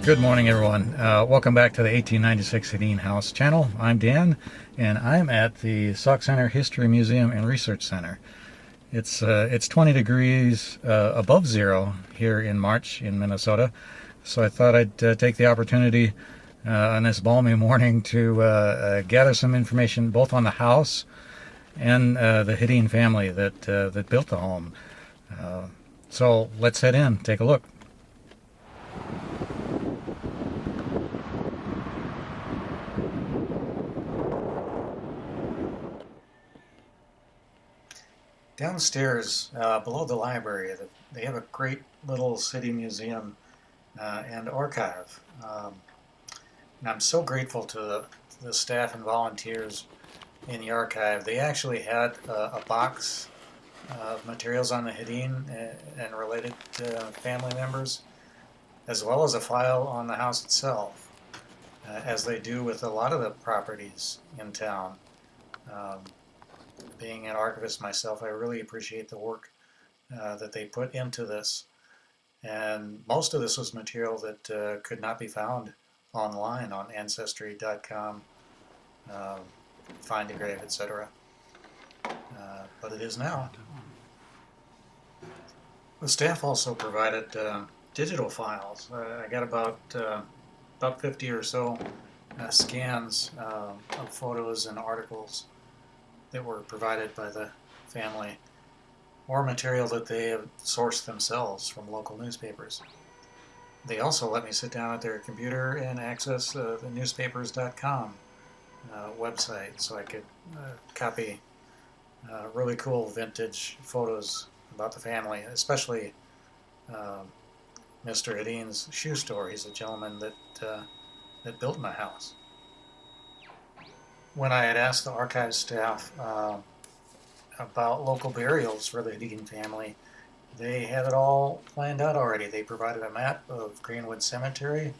Good morning, everyone. Welcome back to the 1896 Hedin House channel. I'm Dan, and I'm at the Sauk Center History Museum and Research Center. It's 20 degrees above zero here in March in Minnesota, so I thought I'd take the opportunity on this balmy morning to gather some information both on the house and the Hedin family that built the home. So let's head in, take a look. Downstairs, below the library, they have a great little city museum and archive. And I'm so grateful to the staff and volunteers in the archive. They actually had a box of materials on the Hedin and related family members, as well as a file on the house itself, as they do with a lot of the properties in town. Um, Being an archivist myself, I really appreciate the work that they put into this. And most of this was material that could not be found online on Ancestry.com, Find a Grave, etc. But it is now. The staff also provided digital files. I got about 50 or so scans of photos and articles that were provided by the family, or material that they have sourced themselves from local newspapers. They also let me sit down at their computer and access the newspapers.com website, so I could copy really cool vintage photos about the family, especially Mr. Hedin's shoe store. He's a gentleman that built my house. When I had asked the archive staff about local burials for the Hedin family, they had it all planned out already. They provided a map of Greenwood Cemetery,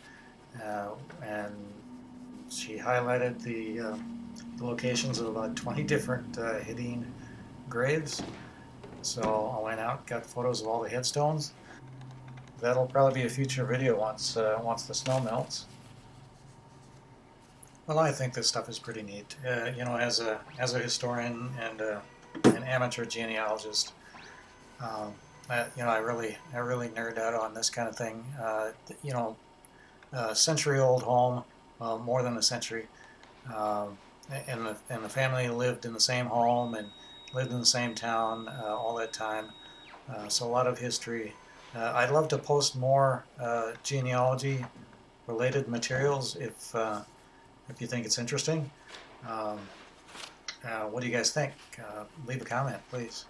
and she highlighted the locations of about 20 different Hedin graves. So I went out, got photos of all the headstones. That'll probably be a future video once the snow melts. Well, I think this stuff is pretty neat. As a historian and an amateur genealogist, I really nerd out on this kind of thing. A century-old home, more than a century, and the family lived in the same home and lived in the same town all that time. So a lot of history. I'd love to post more genealogy-related materials if you think it's interesting. What do you guys think? Leave a comment, please.